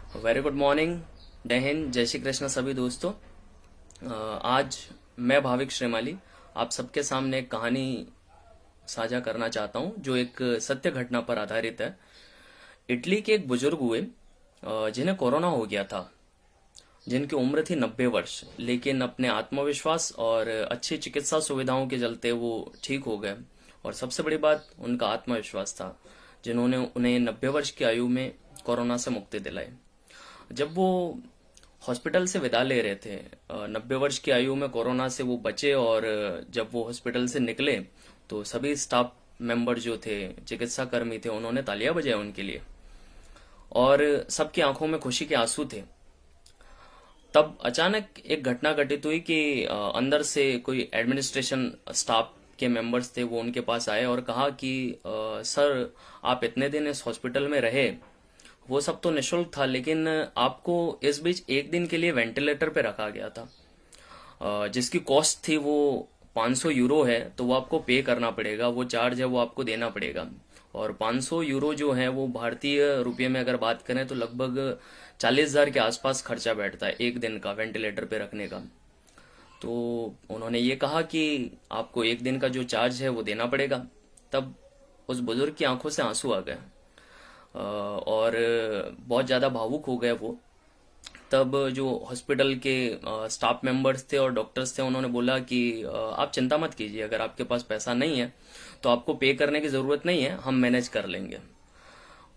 Very good morning. जय हिंद, जय श्री कृष्ण सभी दोस्तों। आज मैं भाविक श्रीमाली आप सबके सामने एक कहानी साझा करना चाहता हूँ जो एक सत्य घटना पर आधारित है। इटली के एक बुजुर्ग हुए जिन्हें कोरोना हो गया था, जिनकी उम्र थी 90 वर्ष, लेकिन अपने आत्मविश्वास और अच्छी चिकित्सा सुविधाओं के चलते वो ठीक हो गए। और सबसे बड़ी बात उनका आत्मविश्वास था, जिन्होंने उन्हें 90 वर्ष की आयु में कोरोना से मुक्ति दिलाई। जब वो हॉस्पिटल से विदा ले रहे थे, 90 वर्ष की आयु में कोरोना से वो बचे, और जब वो हॉस्पिटल से निकले तो सभी स्टाफ मेंबर जो थे, चिकित्सा कर्मी थे, उन्होंने तालियां बजाई उनके लिए, और सबकी आंखों में खुशी के आंसू थे। तब अचानक एक घटना घटित हुई कि अंदर से कोई एडमिनिस्ट्रेशन स्टाफ के मेंबर्स थे, वो उनके पास आए और कहा कि सर, आप इतने दिन इस हॉस्पिटल में रहे, वो सब तो निशुल्क था, लेकिन आपको इस बीच एक दिन के लिए वेंटिलेटर पे रखा गया था, जिसकी कॉस्ट थी वो 500 यूरो है। तो वो आपको पे करना पड़ेगा, वो चार्ज है वो आपको देना पड़ेगा। और 500 यूरो जो है वो भारतीय रुपये में अगर बात करें तो लगभग 40,000 के आसपास खर्चा बैठता है एक दिन का वेंटिलेटर पे रखने का। तो उन्होंने ये कहा कि आपको एक दिन का जो चार्ज है वो देना पड़ेगा। तब उस बुजुर्ग की आंखों से आंसू आ गए, और बहुत ज़्यादा भावुक हो गए वो। तब जो हॉस्पिटल के स्टाफ मेंबर्स थे और डॉक्टर्स थे, उन्होंने बोला कि आप चिंता मत कीजिए, अगर आपके पास पैसा नहीं है तो आपको पे करने की ज़रूरत नहीं है, हम मैनेज कर लेंगे।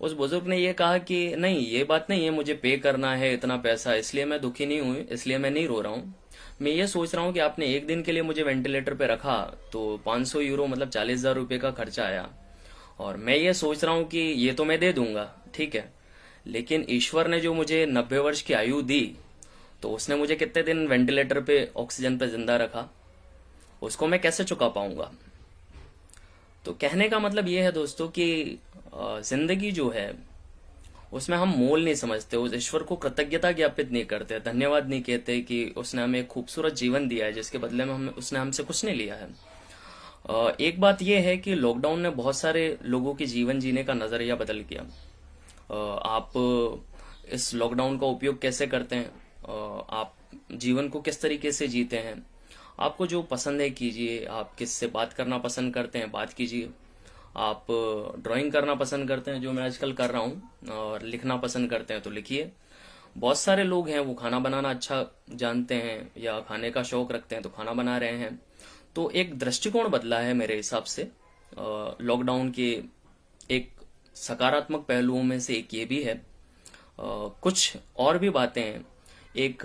उस बुजुर्ग ने ये कहा कि नहीं, ये बात नहीं है, मुझे पे करना है इतना पैसा, इसलिए मैं दुखी नहीं हूँ, इसलिए मैं नहीं रो रहा हूँ। मैं ये सोच रहा हूँ कि आपने एक दिन के लिए मुझे वेंटिलेटर पे रखा, तो 500 यूरो मतलब 40,000 रुपये का खर्चा आया, और मैं ये सोच रहा हूँ कि ये तो मैं दे दूंगा, ठीक है, लेकिन ईश्वर ने जो मुझे 90 वर्ष की आयु दी, तो उसने मुझे कितने दिन वेंटिलेटर पे ऑक्सीजन पे जिंदा रखा, उसको मैं कैसे चुका पाऊंगा। तो कहने का मतलब ये है दोस्तों कि जिंदगी जो है उसमें हम मोल नहीं समझते, उस ईश्वर को कृतज्ञता ज्ञापित नहीं करते, धन्यवाद नहीं कहते कि उसने हमें एक खूबसूरत जीवन दिया है जिसके बदले में उसने हमसे कुछ नहीं लिया है। एक बात यह है कि लॉकडाउन ने बहुत सारे लोगों के जीवन जीने का नजरिया बदल दिया। आप इस लॉकडाउन का उपयोग कैसे करते हैं, आप जीवन को किस तरीके से जीते हैं, आपको जो पसंद है कीजिए, आप किससे बात करना पसंद करते हैं बात कीजिए, आप ड्राइंग करना पसंद करते हैं जो मैं आजकल कर रहा हूँ, और लिखना पसंद करते हैं तो लिखिए। बहुत सारे लोग हैं वो खाना बनाना अच्छा जानते हैं या खाने का शौक रखते हैं तो खाना बना रहे हैं। तो एक दृष्टिकोण बदला है मेरे हिसाब से लॉकडाउन के। एक सकारात्मक पहलुओं में से एक ये भी है। कुछ और भी बातें हैं। एक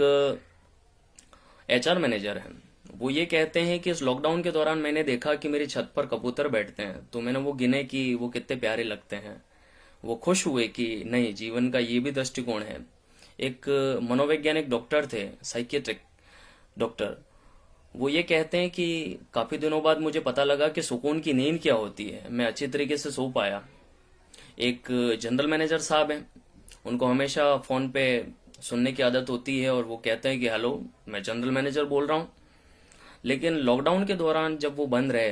एचआर मैनेजर है, वो ये कहते हैं कि इस लॉकडाउन के दौरान मैंने देखा कि मेरी छत पर कबूतर बैठते हैं, तो मैंने वो गिने कि वो कितने प्यारे लगते हैं। वो खुश हुए कि नहीं, जीवन का ये भी दृष्टिकोण है। एक मनोवैज्ञानिक डॉक्टर थे, साइकियाट्रिक डॉक्टर, वो ये कहते हैं कि काफी दिनों बाद मुझे पता लगा कि सुकून की नींद क्या होती है, मैं अच्छी तरीके से सो पाया। एक जनरल मैनेजर साहब हैं, उनको हमेशा फोन पे सुनने की आदत होती है, और वो कहते हैं कि हेलो, मैं जनरल मैनेजर बोल रहा हूँ। लेकिन लॉकडाउन के दौरान जब वो बंद रहे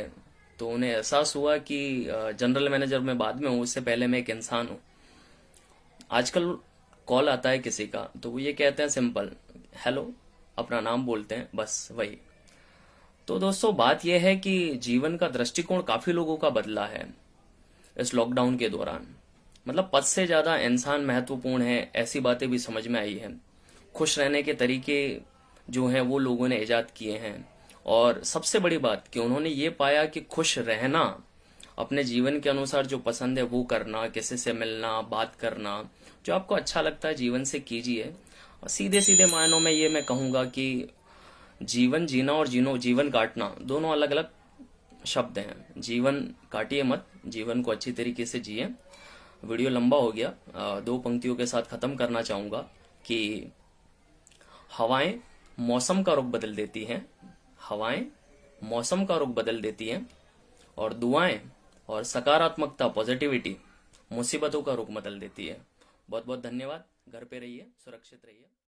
तो उन्हें एहसास हुआ कि जनरल मैनेजर मैं बाद में हूँ, उससे पहले मैं एक इंसान हूँ। आजकल कॉल आता है किसी का तो वो ये कहते हैं सिंपल हेलो, अपना नाम बोलते हैं, बस वही। तो दोस्तों, बात यह है कि जीवन का दृष्टिकोण काफी लोगों का बदला है इस लॉकडाउन के दौरान। मतलब पद से ज्यादा इंसान महत्वपूर्ण है, ऐसी बातें भी समझ में आई है। खुश रहने के तरीके जो हैं वो लोगों ने इजाद किए हैं, और सबसे बड़ी बात कि उन्होंने ये पाया कि खुश रहना, अपने जीवन के अनुसार जो पसंद है वो करना, किसी से मिलना, बात करना, जो आपको अच्छा लगता है जीवन से कीजिए। और सीधे सीधे मायनों में ये मैं कहूंगा कि जीवन जीना और जीवन काटना दोनों अलग अलग शब्द हैं। जीवन काटिए मत, जीवन को अच्छी तरीके से जिए। वीडियो लंबा हो गया, दो पंक्तियों के साथ खत्म करना चाहूंगा कि हवाएं मौसम का रुख बदल देती हैं, हवाएं मौसम का रुख बदल देती हैं, और दुआएं और सकारात्मकता, पॉजिटिविटी, मुसीबतों का रुख बदल देती है। बहुत बहुत धन्यवाद। घर पे रहिए, सुरक्षित रहिए।